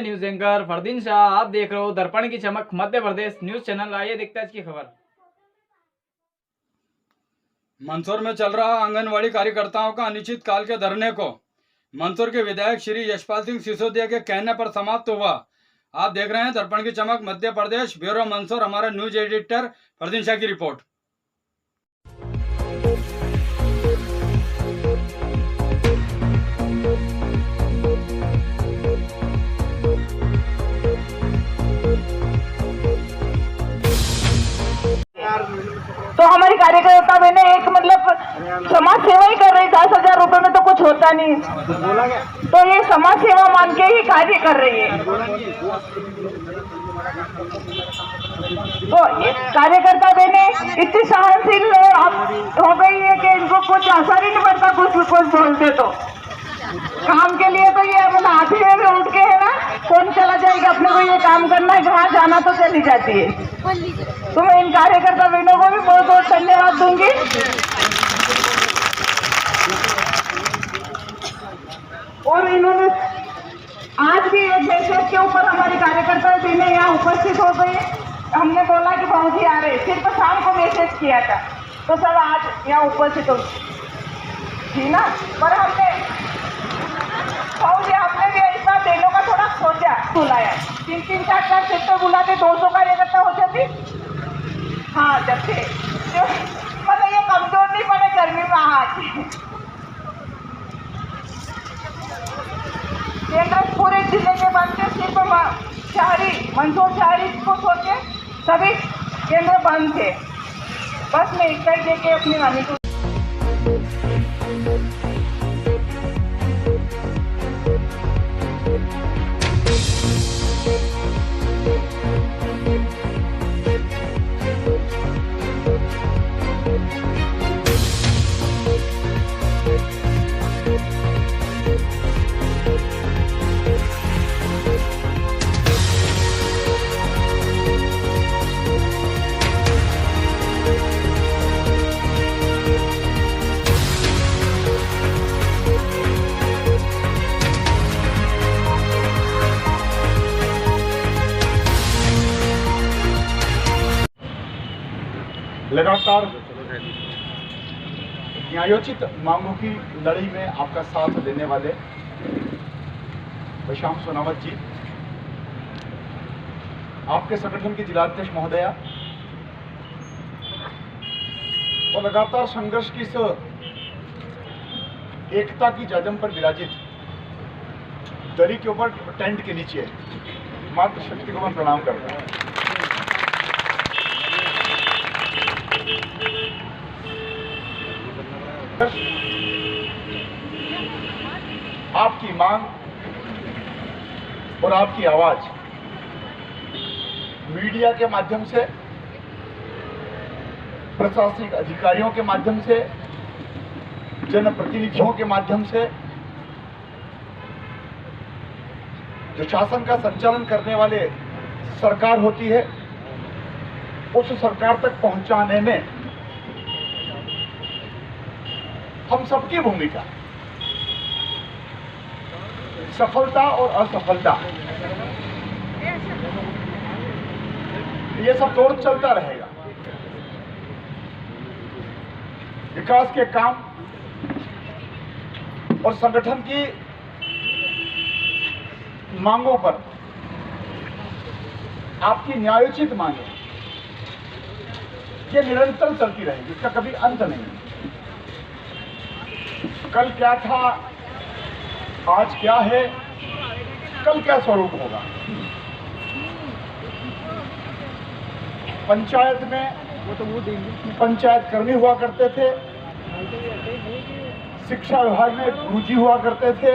News anchor Fardeen Shah. आप देख रहे हो दर्पण की चमक मध्य प्रदेश न्यूज चैनल। आइए देखते हैं आज की खबर। मंदसौर में चल रहा आंगनवाड़ी कार्यकर्ताओं का अनिश्चितकाल के धरने को मंदसौर के विधायक श्री यशपाल सिंह सिसोदिया के कहने पर समाप्त हुआ। आप देख रहे हैं दर्पण की चमक मध्य प्रदेश, ब्यूरो मंदसौर। हमारा न्यूज एडिटर फरदीन शाह की रिपोर्ट। तो हमारी कार्यकर्ता बहने एक मतलब समाज सेवा ही कर रही। 10,000 रुपए में तो कुछ होता नहीं, तो ये समाज सेवा मान के ही कार्य कर रही है। तो कार्यकर्ता बहने इतनी सहनशील हो गई है कि इनको कुछ असर ही नहीं पड़ता। कुछ बोलते तो काम के लिए तो ये मतलब हाथी में उठ के है ना, कौन चला जाएगा, अपने को ये काम करना है, जहाँ जाना तो चली जाती है। तो मैं इन कार्यकर्ता बहनों को भी बहुत बहुत धन्यवाद दूंगी। और इन्होंने आज भी एक मैसेज के ऊपर हमारी कार्यकर्ता बहनें यहाँ उपस्थित हो गई। हमने बोला कि भाजी आ रहे, सिर्फ शाम को मैसेज किया था, तो सब आज यहाँ उपस्थित हो थी ना। पर हमने भी ऐसा बहनों का थोड़ा सोचा, बुलाया 3-3, 4-4 सेक्टर बुलाते 200 कार्यकर्ता हो जाती। हाँ, जब थे मतलब ये कमजोर नहीं पड़े गर्मी में आज। केंद्र पूरे जिले के बंद थे, सिर्फ मंदसौर शहरी को छोड़ के सभी केंद्र बंद थे। बस मैं एक ही देके अपनी वाणी को लगातार न्यायोचित मांगों की लड़ाई में आपका साथ देने वाले बशाम सोनावत जी, आपके संगठन की जिलाध्यक्ष महोदया, और लगातार संघर्ष की इस एकता की जाजम पर विराजित दरी के ऊपर टेंट के नीचे मातृशक्ति को मैं प्रणाम करता हूं। आपकी मांग और आपकी आवाज मीडिया के माध्यम से, प्रशासनिक अधिकारियों के माध्यम से, जनप्रतिनिधियों के माध्यम से, जो शासन का संचालन करने वाले सरकार होती है, उस सरकार तक पहुंचाने में हम सबकी भूमिका, सफलता और असफलता, ये सब दौर चलता रहेगा। विकास के काम और संगठन की मांगों पर आपकी न्यायोचित मांगे ये निरंतर चलती रहेगी, इसका कभी अंत नहीं। कल क्या था, आज क्या है, कल क्या स्वरूप होगा। पंचायत में पंचायत कर्मी हुआ करते थे, शिक्षा विभाग में गुरुजी हुआ करते थे,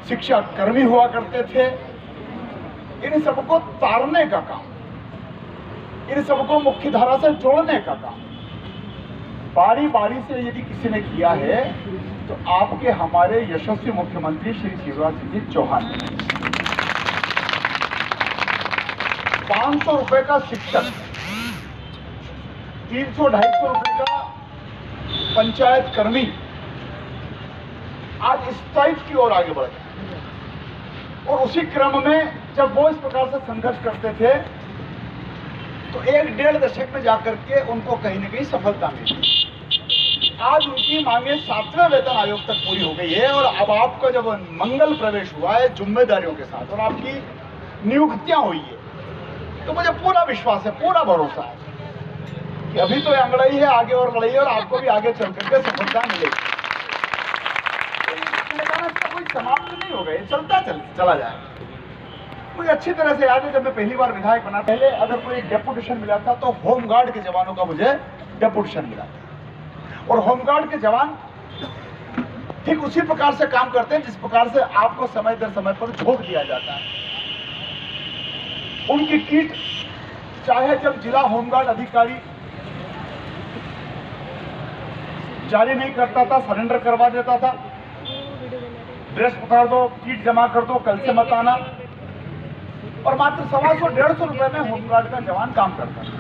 शिक्षा कर्मी हुआ करते थे। इन सबको तारने का काम, इन सबको मुख्य धारा से जोड़ने का काम बारी बारी से यदि किसी ने किया है तो आपके हमारे यशस्वी मुख्यमंत्री श्री शिवराज सिंह चौहान ने। 500 रुपए का शिक्षक, 300-250 रुपए का पंचायत कर्मी आज इस टाइप की ओर आगे बढ़ गए। और उसी क्रम में जब वो इस प्रकार से संघर्ष करते थे तो 1-1.5 दशक में जाकर के उनको कहीं न कहीं सफलता मिली। आज उनकी मांगे 7वें वेतन आयोग तक पूरी हो गई है और अब आपका जब मंगल प्रवेश हुआ है जिम्मेदारियों के साथ और आपकी नियुक्तियां हुई है, तो मुझे पूरा विश्वास है, पूरा भरोसा है कि अभी तो अंगड़ाई है, आगे और लड़ाई है और आपको भी आगे चल करके सफलता मिलेगी। इसका कोई समाप्त नहीं होगा, ये चलता चला जाएगा। मुझे अच्छी तरह से याद है जब मैं पहली बार विधायक बना, पहले अगर कोई डेपुटेशन मिला था तो होमगार्ड के जवानों का मुझे डेपुटेशन मिला था और होमगार्ड के जवान ठीक उसी प्रकार से काम करते हैं जिस प्रकार से आपको समय दर समय पर झोंक दिया जाता है। उनकी किट चाहे जब जिला होमगार्ड अधिकारी जारी नहीं करता था, सरेंडर करवा देता था, ड्रेस पकड़ दो, किट जमा कर दो, कल से मत आना, और मात्र 125-150 रुपए में होमगार्ड का जवान काम करता था।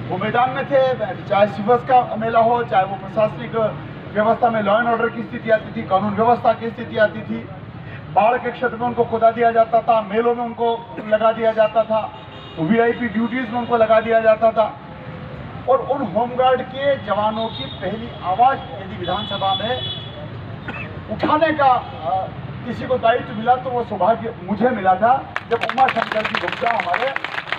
वो मैदान में थे, चाहे सिवस का मेला हो, चाहे वो प्रशासनिक व्यवस्था में लॉ एंड ऑर्डर की स्थिति आती थी, कानून व्यवस्था की स्थिति आती थी, बाढ़ के क्षेत्र में उनको खुदा दिया जाता था, मेलों में उनको लगा दिया जाता था, VIP ड्यूटीज में उनको लगा दिया जाता था। और उन होमगार्ड के जवानों की पहली आवाज यदि विधानसभा में उठाने का किसी को दायित्व मिला तो वो सौभाग्य मुझे मिला था जब उमाशंकर जी गुप्ता हमारे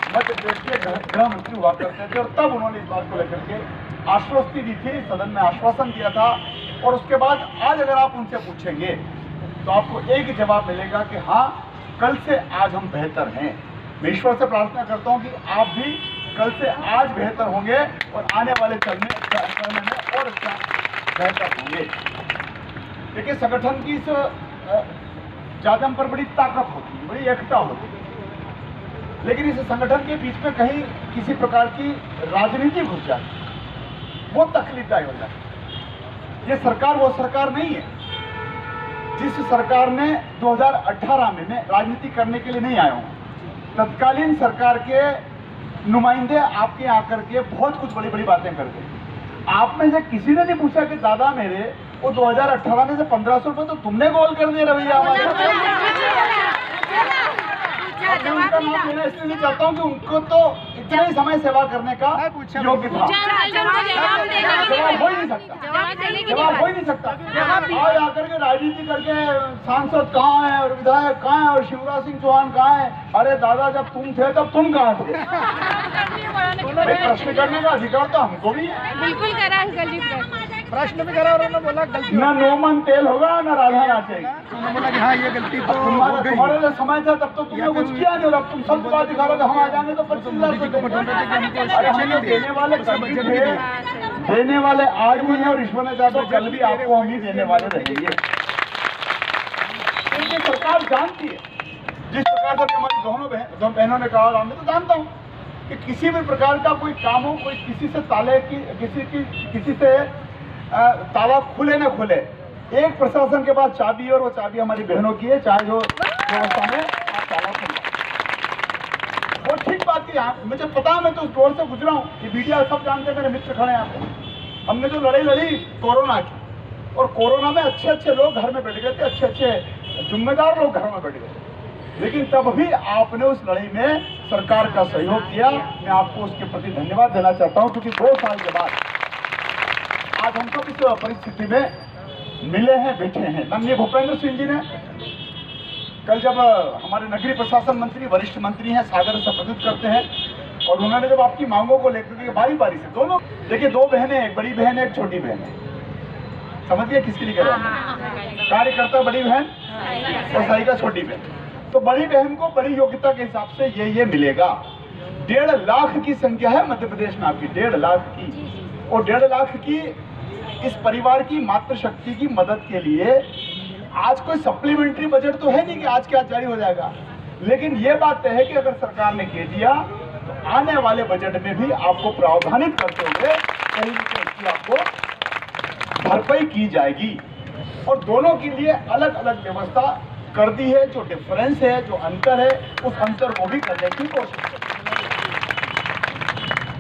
मध्य प्रदेश के गृह मंत्री हुआ करते थे और तब उन्होंने इस बात को लेकर के आश्वस्ति दी थी, सदन में आश्वासन दिया था। और उसके बाद आज अगर आप उनसे पूछेंगे तो आपको एक ही जवाब मिलेगा कि हाँ, कल से आज हम बेहतर हैं। मैं ईश्वर से प्रार्थना करता हूँ कि आप भी कल से आज बेहतर होंगे और आने वाले समय में और अच्छा बेहतर होंगे। देखिए, संगठन की इस जादम पर बड़ी ताकत होती है, बड़ी एकता होती है, लेकिन इस संगठन के बीच में कहीं किसी प्रकार की राजनीति घुस जाती है, वो तकलीफदायक हो जाती है। ये सरकार वो सरकार नहीं है जिस सरकार ने 2018 में मैं राजनीति करने के लिए नहीं आया हूँ। तत्कालीन सरकार के नुमाइंदे आपके आकर के बहुत कुछ बड़ी बड़ी बातें करते हैं। आप में से किसी ने नहीं पूछा कि दादा मेरे वो 2018 में से 1500 रुपये तो तुमने गोल कर दिए रवैया हमारे। उनका नाम लेना इसलिए नहीं चाहता हूँ कि उनको तो इतना ही समय सेवा करने का योग्य था। जवाब हो ही नहीं सकता, जवाब हो ही नहीं सकता। आज आकर के राजनीति करके सांसद कहाँ है और विधायक कहाँ है और शिवराज सिंह चौहान कहाँ है। अरे दादा, जब तुम थे तब तुम कहाँ थे? प्रश्न करने का अधिकार तो हमको भी है। बिल्कुल करा अंकल जी, प्रश्न भी करा और उन्होंने बोला गलती ना नोमन तेल होगा ना राधा नाचेगी। उन्होंने बोला कि हाँ ये गलती तो तुम्हारे जो समय था तब तो तुमने कुछ किया नहीं और अब तुम सब बात दिखा रहे हो। हम आ जाएंगे तो 25,000 देने वाले देने वाले आज भी हैं और ईश्वर ने चाहा तो कल भी आपको हम ही देने वाले रहेंगे। ये सरकार जानती है। जिस प्रकार से हमारी दोनों बहनों ने कहा, मैं तो जानता हूँ कि किसी भी प्रकार का कोई काम हो, कोई किसी से किसी से ताला खुले न खुले, एक प्रशासन के पास चाबी है और वो चाबी हमारी बहनों की है, चाहे जो व्यवस्था में ताला खुला। वो ठीक बात की, मुझे पता है, मैं तो उस दौर से गुजरा हूँ। ये मीडिया सब जानते हैं, मेरे मित्र खड़े हैं यहाँ पे। हमने जो लड़ाई लड़ी कोरोना की, और कोरोना में अच्छे अच्छे लोग घर में बैठ गए थे, अच्छे अच्छे जिम्मेदार लोग घर में बैठ गए, लेकिन तब भी आपने उस लड़ाई में सरकार का सहयोग किया। मैं आपको उसके प्रति धन्यवाद देना चाहता हूँ, क्योंकि 2 साल के बाद आज हम सब इस परिस्थिति में मिले हैं, बैठे हैं। माननीय भूपेंद्र सिंह जी ने कल जब हमारे नगरीय प्रशासन मंत्री, वरिष्ठ मंत्री हैं, सादर से संबोधित करते हैं, और उन्होंने जब आपकी मांगों को लेकर के बारी बारी से दोनों, देखिए 2 बहनें, एक बड़ी बहन है, एक छोटी बहन है, समझ गए किसके लिए कह रहा हूं? कार्यकर्ता बड़ी बहन और सहायिका छोटी बहन। तो बड़ी बहन को बड़ी योग्यता के हिसाब से ये मिलेगा। 1.5 लाख की संख्या है मध्य प्रदेश में आपकी, 1.5 लाख की, और 1.5 लाख की इस परिवार की मातृशक्ति की मदद के लिए आज कोई सप्लीमेंट्री बजट तो है नहीं कि आज क्या जारी हो जाएगा, लेकिन ये बात तय है कि अगर सरकार ने कह दिया तो आने वाले बजट में भी आपको प्रावधानित करते हुए कहीं न कहीं आपको भरपाई की जाएगी। और दोनों के लिए अलग अलग व्यवस्था कर दी है। जो डिफरेंस है, जो अंतर है, उस अंतर को भी करने की कोशिश है।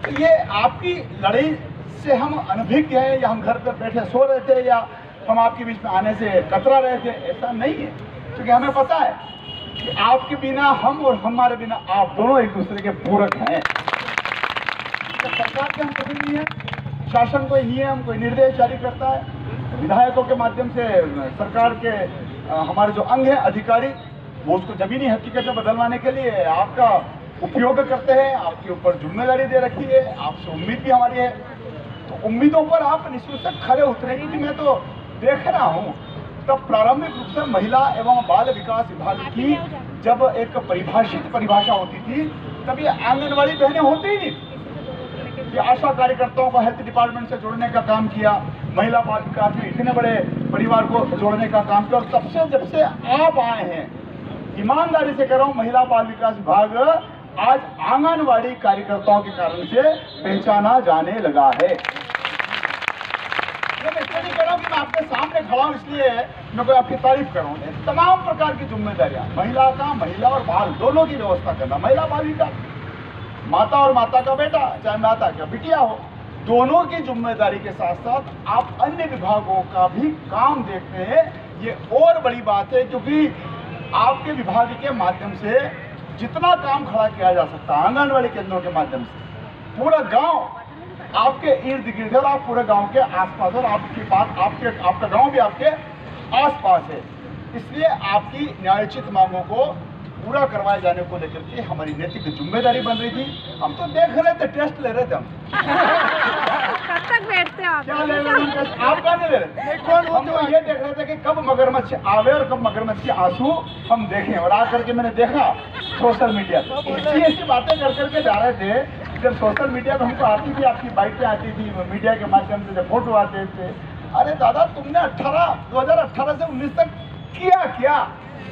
तो ये आपकी लड़ाई से हम अनभिज्ञ हैं, या हम घर पर बैठे सो रहे थे, या हम आपके बीच में आने से कतरा रहे थे, ऐसा नहीं है। क्योंकि हमें पता है कि आपके बिना हम और हमारे बिना आप दोनों एक दूसरे के पूरक हैं। तो सरकार के हम कभी नहीं है, शासन कोई नियम कोई निर्देश जारी करता है, विधायकों के माध्यम से सरकार के हमारे जो अंग हैं अधिकारी, वो उसको जमीनी हकीकत में बदलवाने के लिए आपका उपयोग करते हैं। आपके ऊपर जिम्मेदारी दे रखी है, आपसे उम्मीद भी हमारी है, तो उम्मीदों पर आप निश्चित खरे उतरे। क्योंकि मैं तो देख रहा हूँ तब प्रारंभिक रूप से महिला एवं बाल विकास विभाग की जब एक परिभाषित परिभाषा होती थी, तब ये आंगनबाड़ी बहनें होती ही नहीं। ये आशा कार्यकर्ताओं को हेल्थ डिपार्टमेंट से जोड़ने का काम किया, महिला बाल विकास में इतने बड़े परिवार को जोड़ने का काम किया। और तब से जब से आप आए हैं, ईमानदारी से कह रहा हूँ, महिला बाल विकास विभाग आज आंगनबाड़ी कार्यकर्ताओं के कारण से पहचाना जाने लगा है। मैं इसलिए नहीं कह रहा हूँ कि मैं आपके सामने खड़ा हूँ इसलिए मैं कोई आपकी तारीफ कर रहा हूँ। तमाम प्रकार की जिम्मेदारियां महिला और बाल दोनों की व्यवस्था करना, महिला बाल विकास, माता और माता का बेटा, चाहे माता का बिटिया हो, दोनों की जिम्मेदारी के साथ साथ आप अन्य विभागों का भी काम देखते हैं। ये और बड़ी बात है, क्योंकि आपके विभाग के माध्यम से जितना काम खड़ा किया जा सकता है आंगनबाड़ी केंद्रों के माध्यम से, पूरा गांव आपके इर्द गिर्द है और आप पूरे गांव के आसपास, और आपका गांव भी आपके आसपास है। इसलिए आपकी न्यायोचित मांगों को पूरा करवाए जाने को लेकर के हमारी नैतिक जिम्मेदारी बन रही थी। हम तो देख रहे थे, टेस्ट ले रहे थे हम। कब तक बैठते हैं आप? क्या ले रहे थे? आप कहाँ नहीं ले रहे थे? हम तो ये देख रहे थे कि कब मगरमच्छ आवे और कब मगरमच्छ के आंसू हम देखें। और आकर के मैंने देखा सोशल मीडिया पर ऐसी बातें कर करके जा रहे थे। जब सोशल मीडिया पर हमको आती थी, आपकी बाइटें आती थी, मीडिया के माध्यम से जब फोटो आते थे, अरे दादा तुमने 2018 से 19 तक किया क्या?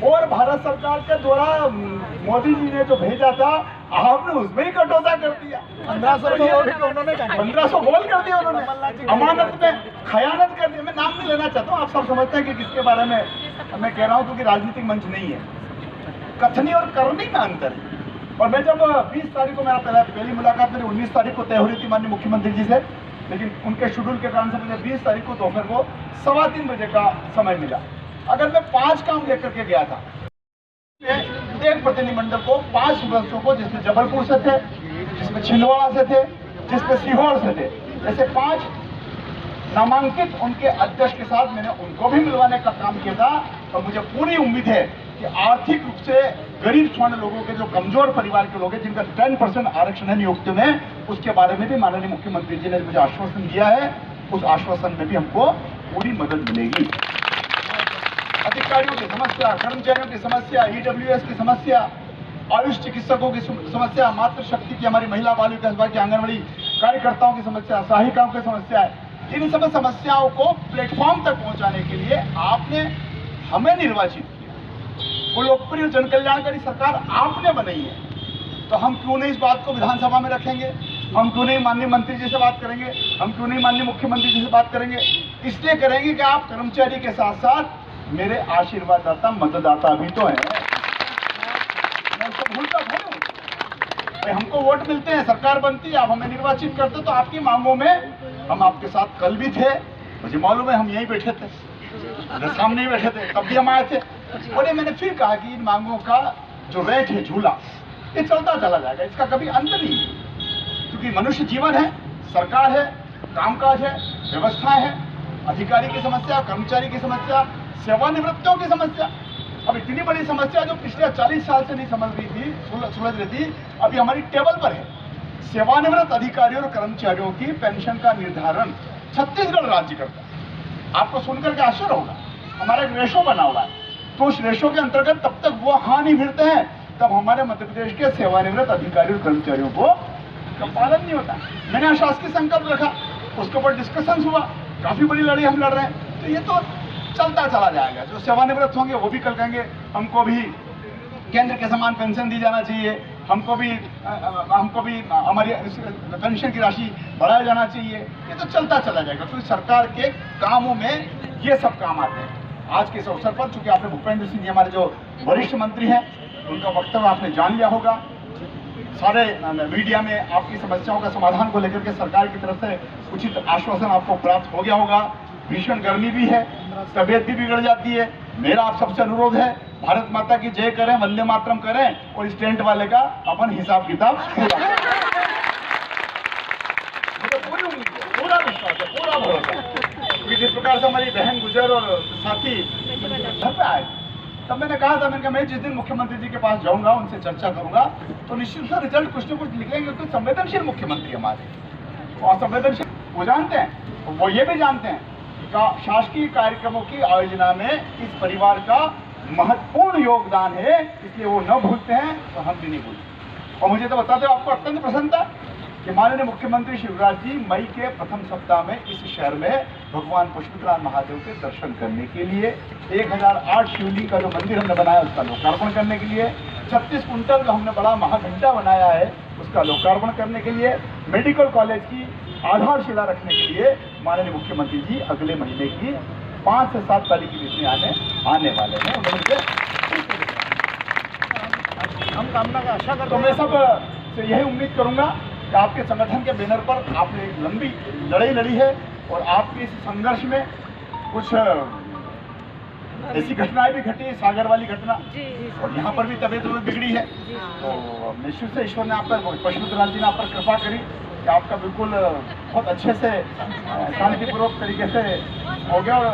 और भारत सरकार के द्वारा मोदी जी ने जो भेजा था, आपने उसमें ही कटौता कर दिया। 1500 गोल कर दिया उन्होंने, अमानत में खयानत कर दी। मैं नाम नहीं लेना चाहता हूँ, आप सब समझते हैं कि किसके बारे में मैं कह रहा हूँ, क्योंकि राजनीतिक मंच नहीं है। कथनी और करनी में अंतर है। और मैं जब 20 तारीख को मेरा पहली मुलाकात मेरी 19 तारीख को तय हो रही थी माननीय मुख्यमंत्री जी से, लेकिन उनके शेड्यूल के कारण से मुझे 20 तारीख को दोपहर को 3:15 बजे का समय मिला। अगर मैं 5 काम लेकर के गया था, एक प्रतिनिधिमंडल को 5 सदस्यों को, जिसमें जबलपुर से थे, जिसमें छिंदवाड़ा से थे, जिसमें सीहोर से थे, ऐसे 5 नामांकित उनके अध्यक्ष के साथ मैंने उनको भी मिलवाने का काम किया था। और मुझे पूरी उम्मीद है कि आर्थिक रूप से गरीब स्वर्ण लोगों के, जो कमजोर परिवार के लोग हैं, जिनका 10% आरक्षण है नियुक्ति में, उसके बारे में भी माननीय मुख्यमंत्री जी ने मुझे आश्वासन दिया है। उस आश्वासन में भी हमको पूरी मदद मिलेगी। अधिकारियों की समस्या, कर्मचारियों की समस्या, EWS की समस्या, आयुष चिकित्सकों की समस्या, मातृशक्ति की, हमारी महिला बाल विकास विभाग की आंगनबाड़ी कार्यकर्ताओं की समस्या, सहायिकाओं की समस्या है, इन सब समस्याओं को प्लेटफॉर्म तक पहुंचाने के लिए आपने हमें निर्वाचित किया। वो लोकप्रिय जन कल्याणकारी सरकार आपने बनाई है, तो हम क्यों नहीं इस बात को विधानसभा में रखेंगे? हम क्यों नहीं माननीय मंत्री जी से बात करेंगे? हम क्यों नहीं माननीय मुख्यमंत्री जी से बात करेंगे? इसलिए करेंगे कि आप कर्मचारी के साथ साथ मेरे आशीर्वाददाता मतदाता भी तो हैं। मैं उसको भूलता थोड़ी हूँ। भाई हमको वोट मिलते हैं, सरकार बनती है, आप हमें निर्वाचित करते, तो आपकी मांगों में हम आपके साथ कल भी थे, मुझे मालूम है, हम यहीं बैठे थे, सामने ही बैठे थे, तब भी हम आए थे। और ये मैंने फिर कहा कि इन मांगों का जो रेट है, झूला, ये चलता चला जाएगा, इसका कभी अंत नहीं है। क्योंकि मनुष्य जीवन है, सरकार है, कामकाज है, व्यवस्थाएं है, अधिकारी की समस्या, कर्मचारी की समस्या, सेवानिवृत्तियों की समस्या। अब इतनी बड़ी समस्या जो पिछले 40 साल से नहीं सुलझ रही थी, अभी हमारी टेबल पर है। सेवानिवृत्त अधिकारियों और कर्मचारियों की पेंशन का निर्धारण छत्तीसगढ़ राज्य करता है। आपको सुनकर के आश्चर्य होगा, हमारा एक रेशो बना हुआ है, तो उस रेशो के अंतर्गत तब तक वो हानि भिड़ते हैं, तब हमारे मध्य प्रदेश के सेवानिवृत्त अधिकारियों और कर्मचारियों को पालन नहीं होता। मैंने अशासकीय संकल्प रखा, उसके ऊपर डिस्कशन हुआ, काफी बड़ी लड़ाई हम लड़ रहे हैं, तो ये तो चलता चला जाएगा। जो सेवानिवृत्त होंगे वो भी कल कहेंगे हमको भी केंद्र के समान पेंशन दी जाना चाहिए, हमको भी हमारी पेंशन की राशि बढ़ाया जाना चाहिए। ये तो चलता चला जाएगा। तो सरकार के कामों में ये सब काम आते हैं। आज के इस अवसर पर चूंकि आपने भूपेंद्र सिंह जी हमारे जो वरिष्ठ मंत्री हैं, उनका वक्तव्य आपने जान लिया होगा। सारे मीडिया में आपकी समस्याओं का समाधान को लेकर के सरकार की तरफ से उचित आश्वासन आपको प्राप्त हो गया होगा। भीषण गर्मी भी है, तबीयत भी बिगड़ जाती है। मेरा आप सबसे अनुरोध है, भारत माता की जय करें, वंदे मातरम करें और इस टेंट वाले का अपन हिसाब किताब पूरा करें। मुझे पूरी उम्मीद है, पूरा विश्वास है, पूरा भरोसा है, क्योंकि जिस प्रकार से हमारी बहन गुजर और साथी घर पे आए, तब मैंने कहा था, मैंने कहा मैं जिस दिन मुख्यमंत्री जी के पास जाऊंगा, उनसे चर्चा करूंगा, तो निश्चित रूप से रिजल्ट कुछ न कुछ निकलेंगे, क्योंकि संवेदनशील मुख्यमंत्री हमारे और संवेदनशील वो जानते हैं, वो ये भी जानते हैं कि शासकीय कार्यक्रमों की आयोजना में इस परिवार का महत्वपूर्ण योगदान है, इसलिए वो न भूलते हैं तो हम भी नहीं भूलते। और मुझे तो बताते हो, आपको अत्यंत प्रसन्नता कि माननीय मुख्यमंत्री शिवराज जी मई के प्रथम सप्ताह में इस शहर में भगवान पुष्पतराज महादेव के दर्शन करने के लिए 1008 शिवलिंग का जो मंदिर हमने बनाया उसका लोकार्पण करने के लिए, 36 कुंटल जो हमने बड़ा महाघंटा बनाया है उसका लोकार्पण करने के लिए, मेडिकल कॉलेज की आधारशिला रखने के लिए माननीय मुख्यमंत्री जी अगले महीने की 5 से 7 तारीख के बीच में आने वाले हैं। उन्होंने हम कामना का आशा करते तो मैं सब से यही उम्मीद करूंगा कि आपके संगठन के बैनर पर आपने एक लंबी लड़ाई लड़ी है और आपके इस संघर्ष में कुछ ऐसी घटनाएं भी घटी, सागर वाली घटना, और यहाँ पर भी तबीयत बिगड़ी है, तो निश्चित से ईश्वर ने आप पर, पशुपतिनाथ जी ने आप पर कृपा करी कि आपका बिल्कुल बहुत अच्छे से शांतिपूर्वक तरीके से हो गया और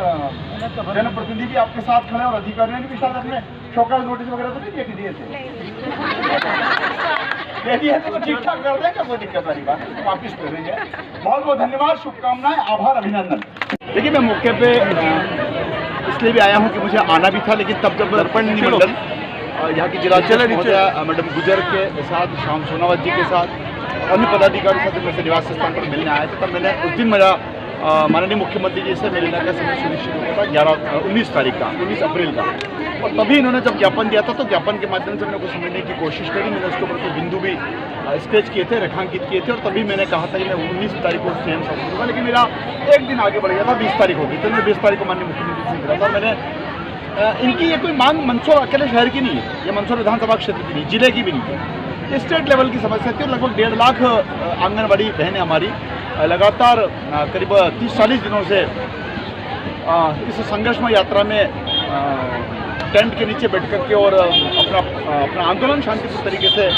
जनप्रतिनिधि भी आपके साथ खड़े और अधिकारियों ने भी शायद अपने शोकॉज नोटिस वगैरह तो नहीं दिए कि दिए थे तो ठीक ठाक कर देंगे, कोई दिक्कत वाली बात है, वापिस ले देंगे। बहुत बहुत धन्यवाद, शुभकामनाएं, आभार, अभिनंदन। देखिए, मैं मौके पे इसलिए भी आया हूँ कि मुझे आना भी था, लेकिन तब जब दर्पण निमंडल यहाँ की जिलाध्यक्ष महोदया मैडम गुजर के साथ, श्याम सोनावत जी के साथ, अन्य पदाधिकारी साथ मेरे निवास स्थान पर मिलने आए थे, तब मैंने उस दिन मेरा माननीय मुख्यमंत्री जी से मिलने का समय सुनिश्चित हो गया था 19 अप्रैल का, और तभी इन्होंने जब ज्ञापन दिया था तो ज्ञापन के माध्यम से मैंने कुछ समझने की कोशिश करी। मैंने उसके ऊपर कुछ बिंदु भी स्केच किए थे, रेखांकित किए थे, और तभी मैंने कहा था कि मैं 19 तारीख को सीएम साहब दूंगा, लेकिन मेरा एक दिन आगे बढ़ गया था, 20 तारीख हो गई, तो मैं 20 तारीख को माननीय मुख्यमंत्री से मिला था। मैंने इनकी ये कोई मांग मंदसौर अकेले शहर की नहीं है, ये मंदसौर विधानसभा क्षेत्र की नहीं, जिले की भी नहीं है, ये स्टेट लेवल की समस्या थी। और लगभग 1.5 लाख आंगनबाड़ी बहनें हमारी लगातार करीब 30-40 दिनों से इस संघर्षमय यात्रा में टेंट के नीचे बैठ करके और अपना आंदोलन शांतिपूर्ण तरीके से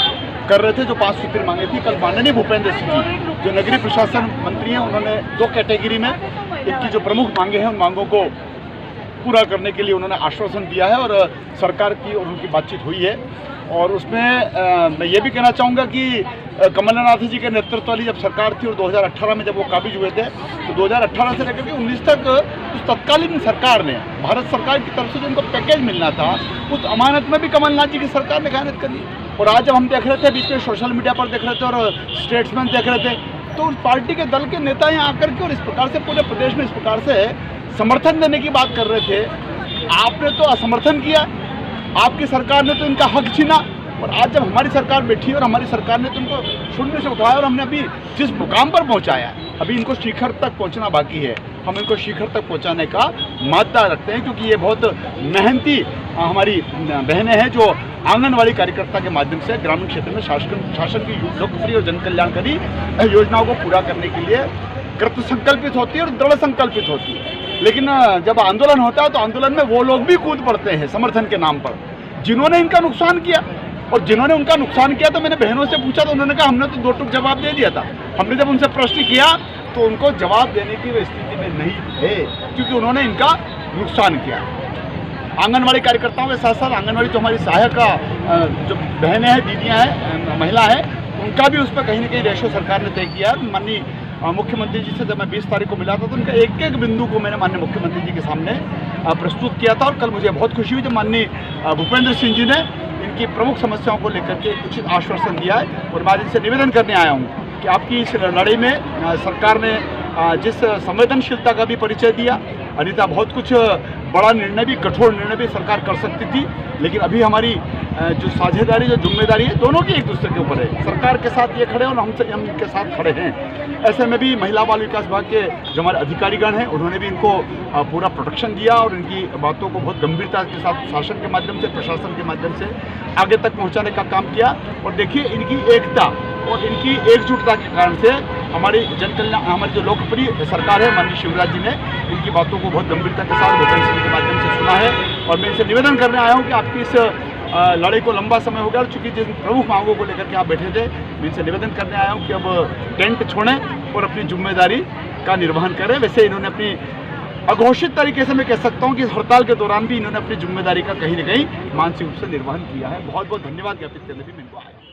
कर रहे थे, जो 5 सूत्री मांगे थी। कल माननीय भूपेंद्र सिंह जी, जो नगरीय प्रशासन मंत्री हैं, उन्होंने 2 कैटेगरी में इनकी जो प्रमुख मांगे हैं उन मांगों को पूरा करने के लिए उन्होंने आश्वासन दिया है, और सरकार की और उनकी बातचीत हुई है। और उसमें मैं ये भी कहना चाहूँगा कि कमलनाथ जी के नेतृत्व वाली जब सरकार थी और 2018 में जब वो काबिज हुए थे, तो 2018 से लेकर के 19 तक उस तत्कालीन सरकार ने, भारत सरकार की तरफ से जो उनको पैकेज मिलना था, उस अमानत में भी कमलनाथ जी की सरकार ने खयानत करी। और आज जब हम देख रहे थे, बीच में सोशल मीडिया पर देख रहे थे और स्टेट्समैन देख रहे थे, तो उस पार्टी के दल के नेता यहाँ आकर के और इस प्रकार से पूरे प्रदेश में इस प्रकार से समर्थन देने की बात कर रहे थे। आपने तो असमर्थन किया, आपकी सरकार ने तो इनका हक छीना, और आज जब हमारी सरकार बैठी और हमारी सरकार ने तो उनको शून्य से उठाया और हमने अभी जिस मुकाम पर पहुंचाया, अभी इनको शिखर तक पहुंचना बाकी है। हम इनको शिखर तक पहुंचाने का मादा रखते हैं, क्योंकि ये बहुत मेहनती हमारी बहनें हैं, जो आंगनवाड़ी कार्यकर्ता के माध्यम से ग्रामीण क्षेत्र में शासन की लोकप्रिय और जनकल्याणकारी योजनाओं को पूरा करने के लिए कृत संकल्पित होती है और दृढ़ संकल्पित होती है। लेकिन जब आंदोलन होता है तो आंदोलन में वो लोग भी कूद पड़ते हैं समर्थन के नाम पर, जिन्होंने इनका नुकसान किया। और जिन्होंने उनका नुकसान किया, तो मैंने बहनों से पूछा तो उन्होंने कहा हमने तो 2 टूक जवाब दे दिया था। हमने जब उनसे प्रश्न किया तो उनको जवाब देने की स्थिति में नहीं थे, क्योंकि उन्होंने इनका नुकसान किया। आंगनवाड़ी कार्यकर्ताओं के साथ साथ आंगनवाड़ी जो हमारी सहायिका जो बहनें हैं, दीदियाँ हैं, महिला हैं, उनका भी उस पर कहीं ना कहीं रेशो सरकार ने तय किया। माननीय मुख्यमंत्री जी से जब मैं 20 तारीख को मिला था तो उनका एक एक बिंदु को मैंने माननीय मुख्यमंत्री जी के सामने प्रस्तुत किया था। और कल मुझे बहुत खुशी हुई जब माननीय भूपेंद्र सिंह जी ने इनकी प्रमुख समस्याओं को लेकर के उचित आश्वासन दिया है। और मैं आज इनसे निवेदन करने आया हूँ कि आपकी इस लड़ाई में सरकार ने जिस संवेदनशीलता का भी परिचय दिया, अन्यथा बहुत कुछ बड़ा निर्णय भी, कठोर निर्णय भी सरकार कर सकती थी, लेकिन अभी हमारी जो साझेदारी, जो जिम्मेदारी है, दोनों की एक दूसरे के ऊपर है। सरकार के साथ ये खड़े हैं और हम इनके साथ खड़े हैं। ऐसे में भी महिला बाल विकास विभाग के जो हमारे अधिकारीगण हैं, उन्होंने भी इनको पूरा प्रोटेक्शन दिया और इनकी बातों को बहुत गंभीरता के साथ शासन के माध्यम से, प्रशासन के माध्यम से आगे तक पहुँचाने का काम किया। और देखिए, इनकी एकता और इनकी एकजुटता के कारण से हमारी हमारी जो लोकप्रिय सरकार है माननीय शिवराज जी ने इनकी बातों को बहुत गंभीरता के साथ भूपेंद्र सिंह के माध्यम से सुना है। और मैं इनसे निवेदन करने आया हूँ कि आपकी इस लड़ाई को लंबा समय हो गया और चूंकि जिन प्रमुख मांगों को लेकर के आप बैठे थे, मैं इनसे निवेदन करने आया हूँ कि अब टेंट छोड़ें और अपनी जिम्मेदारी का निर्वहन करें। वैसे इन्होंने अपनी अघोषित तरीके से मैं कह सकता हूं कि इस हड़ताल के दौरान भी इन्होंने अपनी जिम्मेदारी का कहीं न कहीं मानसिक रूप से निर्वहन किया है। बहुत बहुत धन्यवाद ज्ञापित करने भी मेरे को आया।